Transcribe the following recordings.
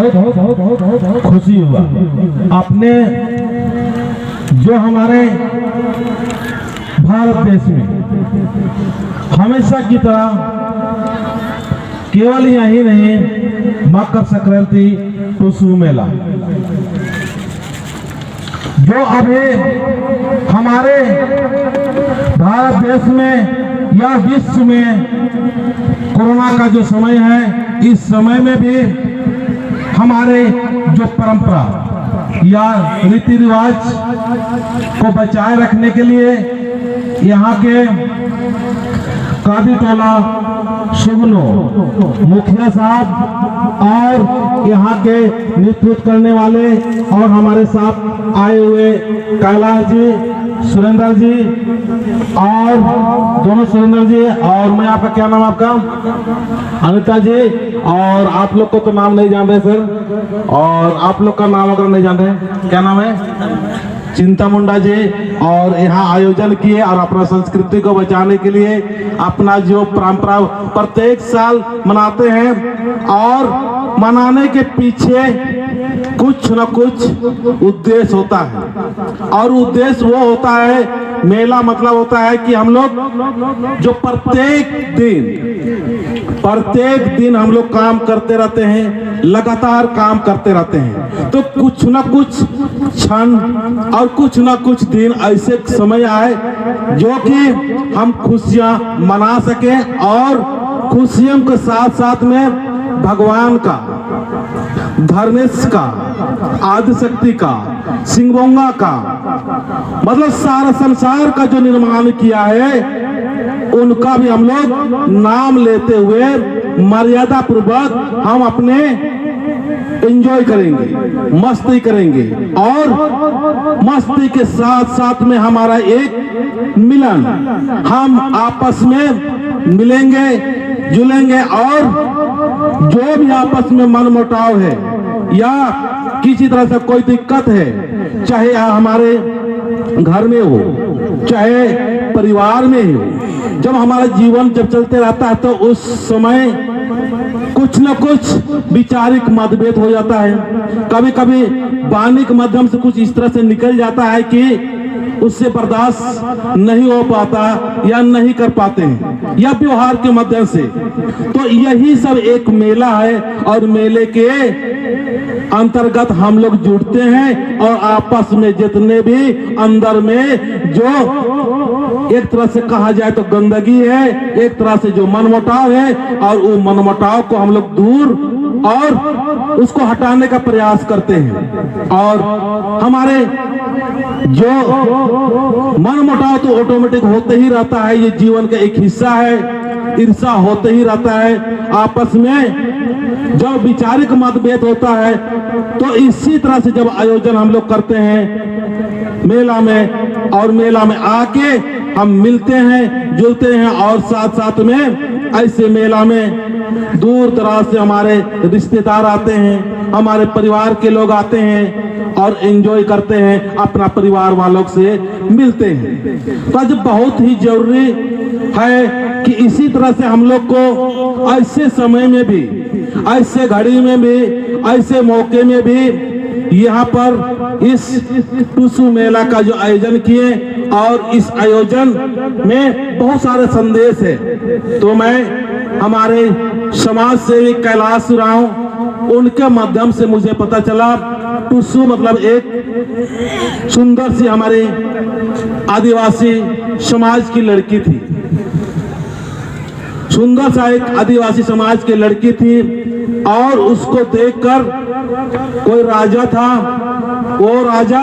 बहुत खुशी हुआ। अपने जो हमारे भारत देश में हमेशा की तरह केवल यही नहीं, मकर संक्रांति, टुसू मेला, जो अभी हमारे भारत देश में या विश्व में कोरोना का जो समय है, इस समय में भी हमारे जो परंपरा या रीति रिवाज को बचाए रखने के लिए यहाँ के कादी टोला शुभनो मुखिया साहब और यहाँ के नेतृत्व करने वाले और हमारे साथ आए हुए कैलाश जी, सुरेंद्र जी और दोनों सुरेंद्र जी और मैं, आपका क्या नाम, आपका अनिता जी, और आप लोग को तो नाम नहीं जान रहे सर, और आप लोग का नाम अगर नहीं जान रहे, क्या नाम है, चिंता मुंडा जी, और यहाँ आयोजन किए और अपना संस्कृति को बचाने के लिए अपना जो परंपरा प्रत्येक साल मनाते हैं, और मनाने के पीछे कुछ न कुछ उद्देश्य होता है, और उद्देश्य वो होता है, मेला मतलब होता है कि हम लोग जो प्रत्येक दिन हम लोग काम करते रहते हैं, लगातार काम करते रहते हैं, तो कुछ न कुछ क्षण और कुछ न कुछ दिन ऐसे समय आए जो कि हम खुशियां मना सकें, और खुशियों के साथ साथ में भगवान का, धर्मेश का, आदिशक्ति का, सिंहभोंगा का, मतलब सारा संसार का जो निर्माण किया है, उनका भी हम लोग नाम लेते हुए मर्यादा पूर्वक हम अपने एंजॉय करेंगे, मस्ती करेंगे, और मस्ती के साथ साथ में हमारा एक मिलन, हम आपस में मिलेंगे, जुलेंगे, और जो भी आपस में मनमुटाव है या किसी तरह से कोई दिक्कत है, चाहे हमारे घर में हो, चाहे परिवार में हो, जब हमारा जीवन जब चलते रहता है तो उस समय कुछ न कुछ वैचारिक मतभेद हो जाता है, कभी कभी वाणी के माध्यम से कुछ इस तरह से निकल जाता है कि उससे बर्दाश्त नहीं हो पाता या नहीं कर पाते हैं, या व्यवहार के माध्यम से। तो यही सब एक मेला है, और मेले के अंतर्गत हम लोग जुड़ते हैं, और आपस में जितने भी अंदर में जो एक तरह से कहा जाए तो गंदगी है, एक तरह से जो मनमुटाव है, और वो मनमुटाव को हम लोग दूर और उसको हटाने का प्रयास करते हैं। और हमारे जो मनमुटाव तो ऑटोमेटिक होते ही रहता है, ये जीवन का एक हिस्सा है, ईर्ष्या होते ही रहता है, आपस में जब वैचारिक मतभेद होता है, तो इसी तरह से जब आयोजन हम लोग करते हैं मेला में, और मेला में आके हम मिलते हैं, जुलते हैं, और साथ साथ में ऐसे मेला में दूर दराज से हमारे रिश्तेदार आते हैं, हमारे परिवार के लोग आते हैं, और एंजॉय करते हैं, अपना परिवार वालों से मिलते हैं। तो आज बहुत ही जरूरी है कि इसी तरह से हम लोग को ऐसे समय में भी, ऐसे घड़ी में भी, ऐसे मौके में भी यहाँ पर इस टुसू मेला का जो आयोजन किए, और इस आयोजन में बहुत सारे संदेश है। तो मैं हमारे समाज सेवी कैलाश राव, उनके माध्यम से मुझे पता चला टुसू मतलब एक सुंदर सी हमारे आदिवासी समाज की लड़की थी, सुंदर सा एक आदिवासी समाज की लड़की थी, और उसको देखकर कोई राजा था, वो राजा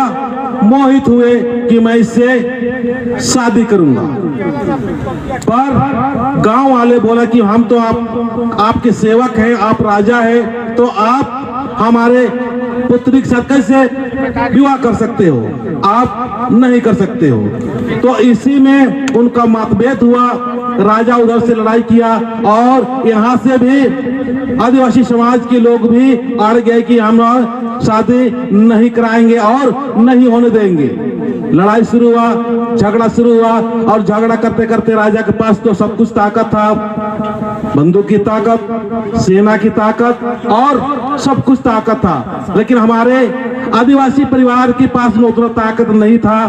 मोहित हुए कि मैं इससे शादी करूंगा। पर गांव वाले बोला कि हम तो आपके सेवक हैं, आप राजा हैं, तो आप हमारे पुत्री के साथ कैसे विवाह कर सकते हो, आप नहीं कर सकते हो। तो इसी में उनका मतभेद हुआ, राजा उधर से लड़ाई किया, और यहाँ से भी आदिवासी समाज के लोग भी अड़ गए कि हम शादी नहीं कराएंगे और नहीं होने देंगे। लड़ाई शुरू हुआ, झगड़ा शुरू हुआ और झगड़ा करते करते राजा के पास तो सब कुछ ताकत था, बंदूक की ताकत, सेना की ताकत और सब कुछ ताकत था, लेकिन हमारे आदिवासी परिवार के पास में उतना ताकत नहीं था।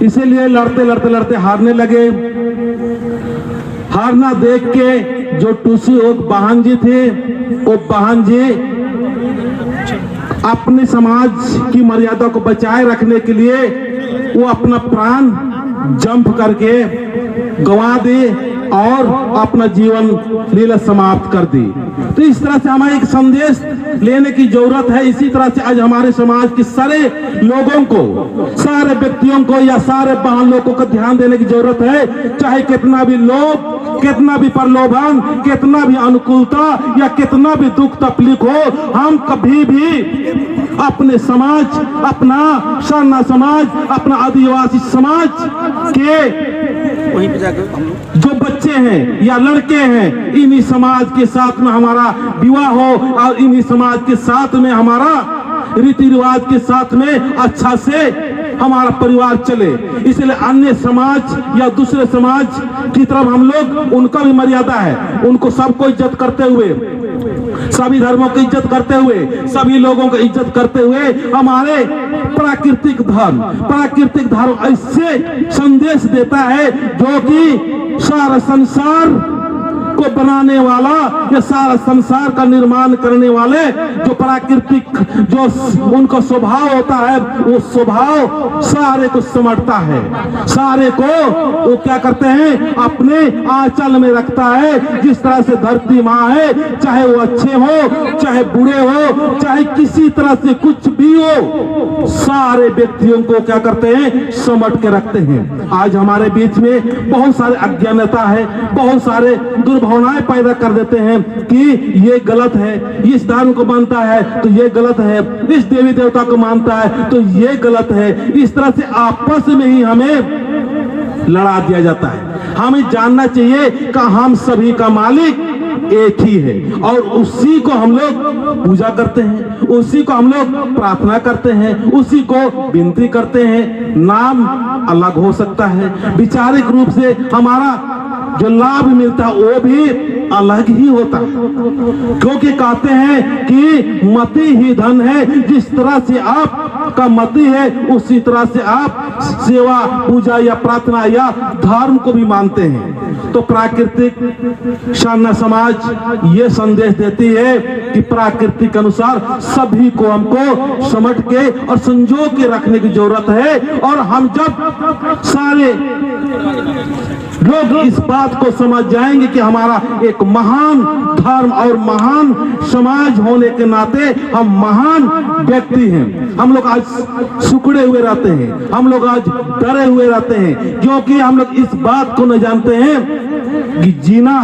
इसीलिए लड़ते लड़ते लड़ते हारने लगे। हारना देख के जो टूसी और बहन जी थे, वो बहन जी अपने समाज की मर्यादा को बचाए रखने के लिए वो अपना प्राण जंप करके गंवा दी और अपना जीवन लीला समाप्त कर दी। तो इस तरह से हमें एक संदेश लेने की जरूरत है। इसी तरह से आज हमारे समाज के सारे लोगों को, सारे व्यक्तियों को या सारे बहन लोगों को ध्यान देने की जरूरत है। चाहे कितना भी लोभ, कितना भी प्रलोभन, कितना भी अनुकूलता या कितना भी दुख तकलीफ हो, हम कभी भी अपने समाज, अपना सरना समाज, अपना आदिवासी समाज के वहीं पे जाकर जो बच्चे हैं या लड़के हैं, इन्हीं समाज के साथ में हमारा विवाह हो और इन्हीं समाज के साथ में हमारा रीति रिवाज के साथ में अच्छा से हमारा परिवार चले। इसलिए अन्य समाज या दूसरे समाज की तरफ हम लोग, उनका भी मर्यादा है, उनको सबको इज्जत करते हुए, सभी धर्मों की इज्जत करते हुए, सभी लोगों की इज्जत करते हुए हमारे प्राकृतिक धर्म ऐसे संदेश देता है जो कि सारा संसार को बनाने वाला या सारा संसार का निर्माण करने वाले जो प्राकृतिक जो उनका स्वभाव होता है, वो स्वभाव सारे को समझता है, सारे को वो क्या करते हैं अपने आंचल में रखता है। जिस तरह से धरती माँ है, चाहे वो अच्छे हो, चाहे बुरे हो, चाहे किसी तरह से कुछ भी हो, सारे व्यक्तियों को क्या करते हैं समझ के रखते हैं। आज हमारे बीच में बहुत सारे अज्ञानता है, बहुत सारे दुर्भावनाएं पैदा कर देते हैं कि ये गलत है, इस धर्म को मानता है तो ये गलत है, इस देवी देवता को मानता है तो ये गलत है। इस तरह से आपस में ही हमें लड़ा दिया जाता है। हमें जानना चाहिए कि हम सभी का मालिक एक ही है और उसी को हम लोग पूजा करते हैं, उसी को हम लोग प्रार्थना करते हैं, उसी को विनती करते हैं। नाम अलग हो सकता है, वैचारिक रूप से हमारा जो लाभ मिलता है वो भी अलग ही होता है, क्योंकि कहते हैं कि मति ही धन है। जिस तरह से आपका मति है उसी तरह से आप सेवा, पूजा या प्रार्थना या धर्म को भी मानते हैं। तो प्राकृतिक सरना समाज ये संदेश देती है कि प्राकृतिक के अनुसार सभी को हमको समझ के और संजो के रखने की जरूरत है। और हम जब सारे लोग इस बात को समझ जाएंगे कि हमारा एक महान धर्म और महान समाज होने के नाते हम महान व्यक्ति हैं। हम लोग आज सुकड़े हुए रहते हैं, हम लोग आज डरे हुए रहते हैं, क्योंकि हम लोग इस बात को न जानते हैं कि जीना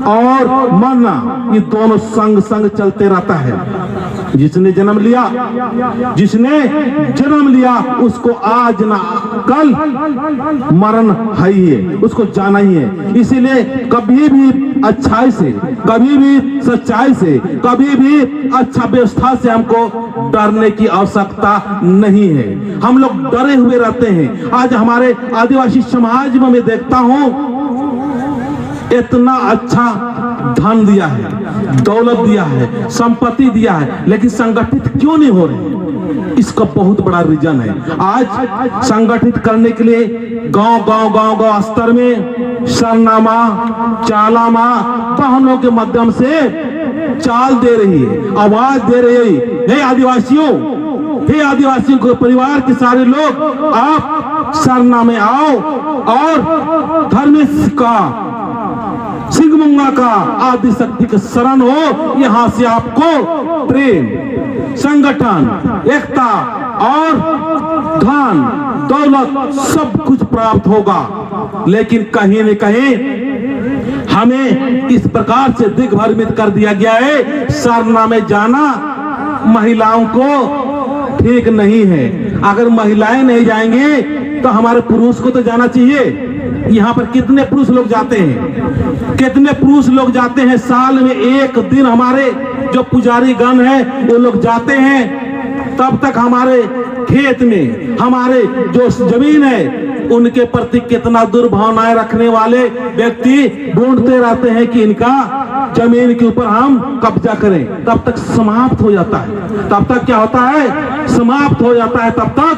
और मरना ये दोनों संग संग चलते रहता है। जिसने जन्म लिया उसको आज ना कल मरण है ही है, उसको जाना ही है। इसीलिए कभी भी अच्छाई से, कभी भी सच्चाई से, कभी भी अच्छा व्यवस्था से हमको डरने की आवश्यकता नहीं है। हम लोग डरे हुए रहते हैं। आज हमारे आदिवासी समाज में मैं देखता हूँ इतना अच्छा धन दिया है, दौलत दिया है, संपत्ति दिया है, लेकिन संगठित क्यों नहीं हो रहे? इसका बहुत बड़ा रीजन है। आज संगठित करने के लिए गांव स्तर में सरनामा, चालामा बहनों के माध्यम से चाल दे रही है, आवाज दे रही है। हे आदिवासियों को परिवार के सारे लोग आप सरनामे आओ और धर्मेश का, सिंगमुंगा का, आदि शक्ति के शरण हो। यहाँ से आपको प्रेम, संगठन, एकता और धन दौलत सब कुछ प्राप्त होगा। लेकिन कहीं न कहीं हमें इस प्रकार से दिग्भ्रमित कर दिया गया है। सरनामे जाना महिलाओं को ठीक नहीं है। अगर महिलाएं नहीं जाएंगी तो हमारे पुरुष को तो जाना चाहिए। यहाँ पर कितने पुरुष लोग जाते हैं, कितने पुरुष लोग जाते हैं। साल में एक दिन हमारे जो पुजारी गण है वो लोग जाते हैं तब तक हमारे खेत में हमारे जो जमीन है उनके प्रति कितना दुर्भावनाएं रखने वाले व्यक्ति ढूंढते रहते हैं कि इनका जमीन के ऊपर हम कब्जा करें। तब तक समाप्त हो जाता है। तब तक क्या होता है? समाप्त हो जाता है। तब तक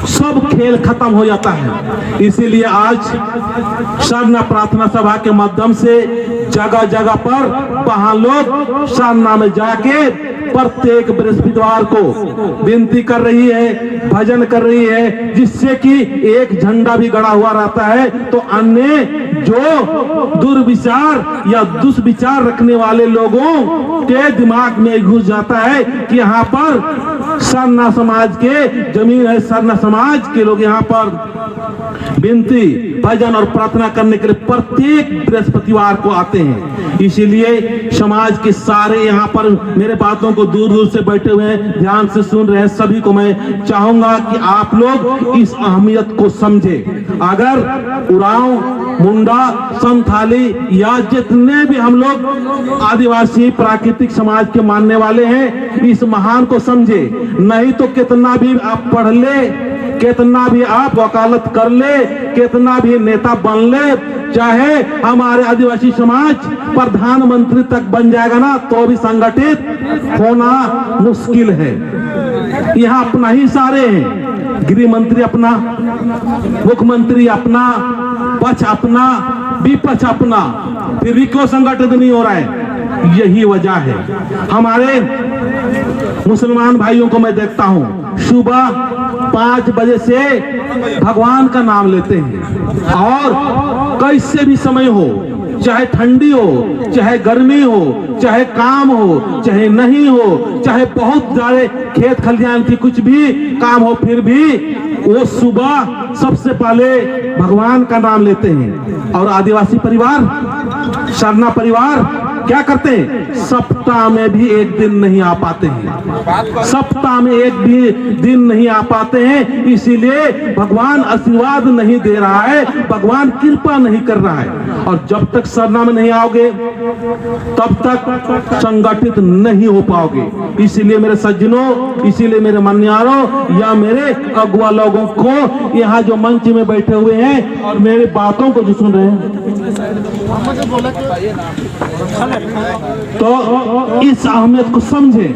सब खेल खत्म हो जाता है। इसीलिए आज शरण प्रार्थना सभा के माध्यम से जगह जगह पर वहां लोग शरणा में जाके प्रत्येक बृहस्पतिवार को विनती कर रही है, भजन कर रही है, जिससे कि एक झंडा भी गड़ा हुआ रहता है। तो अन्य जो दुर्विचार या दुष्विचार रखने वाले लोगों के दिमाग में घुस जाता है कि यहाँ पर सरना समाज के जमीन है, सरना समाज के लोग यहाँ पर विनती, भजन और प्रार्थना करने के लिए प्रत्येक बृहस्पतिवार को आते हैं। इसीलिए समाज के सारे यहाँ पर मेरे बातों को दूर दूर से बैठे हुए हैं, ध्यान से सुन रहे हैं, सभी को मैं चाहूंगा कि आप लोग इस अहमियत को समझे। अगर उरांव, मुंडा, संथाली या जितने भी हम लोग आदिवासी प्राकृतिक समाज के मानने वाले हैं, इस महान को समझे। नहीं तो कितना भी आप पढ़ ले, कितना भी आप वकालत कर ले, कितना भी नेता बन ले, चाहे हमारे आदिवासी समाज प्रधानमंत्री तक बन जाएगा ना, तो भी संगठित होना मुश्किल है। यहाँ अपना ही सारे हैं, गृह मंत्री अपना, मुख्यमंत्री अपना, पक्ष अपना, विपक्ष अपना, फिर भी क्यों संगठित नहीं हो रहा है? यही वजह है। हमारे मुसलमान भाइयों को मैं देखता हूँ, सुबह 5 बजे से भगवान का नाम लेते हैं और कैसे भी समय हो, चाहे ठंडी हो, चाहे गर्मी हो, चाहे काम हो, चाहे नहीं हो, चाहे बहुत सारे खेत खलिहान की कुछ भी काम हो, फिर भी वो सुबह सबसे पहले भगवान का नाम लेते हैं। और आदिवासी परिवार, शरणा परिवार क्या करते हैं? सप्ताह में भी एक दिन नहीं आ पाते हैं, सप्ताह में एक भी दिन नहीं आ पाते हैं। इसीलिए भगवान आशीर्वाद नहीं दे रहा है, भगवान कृपा नहीं कर रहा है। और जब तक शरणा में नहीं आओगे तब तक संगठित नहीं हो पाओगे। इसीलिए मेरे सज्जनों, इसीलिए मेरे मन्यारों या मेरे अगुआ लोगों को, यहाँ जो मंच में बैठे हुए हैं और मेरे बातों को जो सुन रहे हैं, तो इस अहमियत को समझे।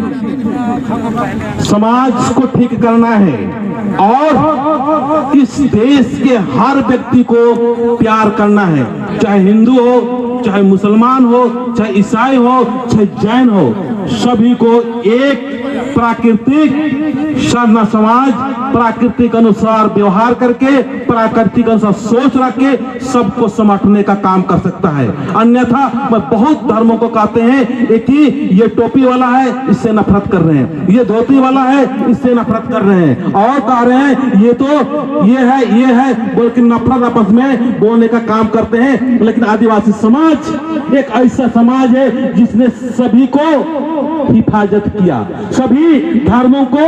समाज को ठीक करना है और इस देश के हर व्यक्ति को प्यार करना है, चाहे हिंदू हो, चाहे मुसलमान हो, चाहे ईसाई हो, चाहे जैन हो, सभी को एक प्राकृतिक शरणा समाज, प्राकृतिक अनुसार व्यवहार करके, प्राकृतिक अनुसार सोच रख के सबको समेटने का काम कर सकता है। अन्यथा मैं बहुत धर्मों को कहते हैं कि ये टोपी वाला है, इससे नफरत कर रहे हैं, ये धोती वाला है, इससे नफरत कर रहे हैं, और कह रहे हैं ये तो ये है बोल के नफरत आपस में बोलने का काम करते हैं। लेकिन आदिवासी समाज एक ऐसा समाज है जिसने सभी को हिफाजत किया, सभी धर्मों को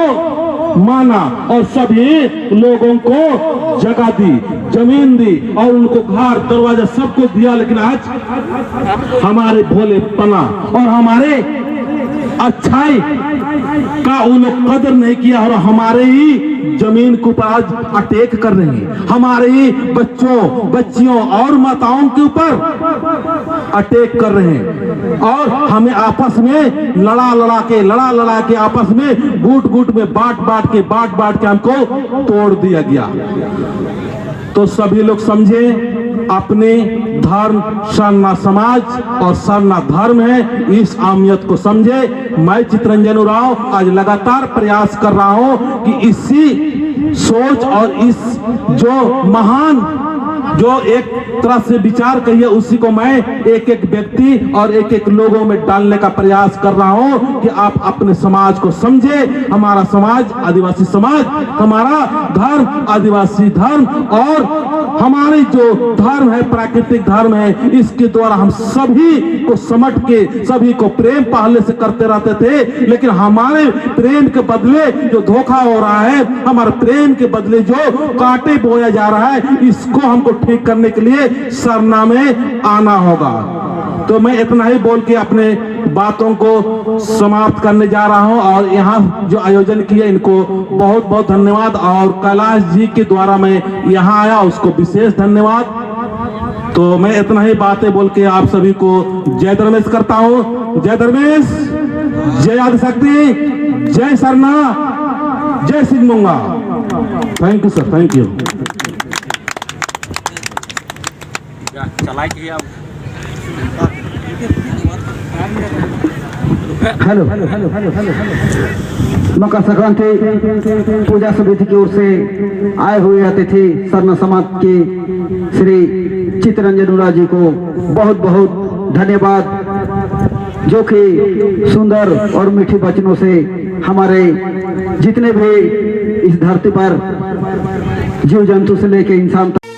माना और सभी लोगों को जगह दी, जमीन दी और उनको घर दरवाजा सबको दिया। लेकिन आज हमारे भोलेपना और हमारे अच्छाई का उन लोग कदर नहीं किया और हमारे ही जमीन के ऊपर आज अटैक कर रहे हैं, हमारे ही बच्चों, बच्चियों और माताओं के ऊपर अटैक कर रहे हैं और हमें आपस में लड़ा लड़ा के आपस में गुट में बांट के हमको तोड़ दिया गया। तो सभी लोग समझे, अपने धर्म शरणा समाज और शरणा धर्म है, इस अहमियत को समझे। मैं चितरंजन उरांव आज लगातार प्रयास कर रहा हूं कि इसी सोच और इस जो महान जो एक तरह से विचार कहिए उसी को मैं एक एक व्यक्ति और एक एक लोगों में डालने का प्रयास कर रहा हूं कि आप अपने समाज को समझे। हमारा समाज आदिवासी समाज, हमारा धर्म आदिवासी धर्म और हमारी जो धर्म है प्राकृतिक धर्म है, इसके द्वारा हम सभी को समट के सभी को प्रेम पहले से करते रहते थे। लेकिन हमारे प्रेम के बदले जो धोखा हो रहा है, हमारे प्रेम के बदले जो कांटे बोया जा रहा है, इसको हमको ठीक करने के लिए शरणा में आना होगा। तो मैं इतना ही बोल के अपने बातों को समाप्त करने जा रहा हूं और यहाँ जो आयोजन किया इनको बहुत बहुत धन्यवाद और कैलाश जी के द्वारा मैं यहाँ आया उसको विशेष धन्यवाद। तो मैं इतना ही बातें बोल के आप सभी को जय धर्मेश करता हूँ। जय धर्मेश, जय आदिशक्ति, जय सरना, जय Singbonga. Thank you sir, thank you. चलाइए आप। हेलो, मकर संक्रांति पूजा समिति की ओर से आए हुए अतिथि सरना समाज के श्री चित्तरंजन उराव जी को बहुत बहुत धन्यवाद, जो कि सुंदर और मीठी वचनों से हमारे जितने भी इस धरती पर जीव जंतु से लेकर इंसान तक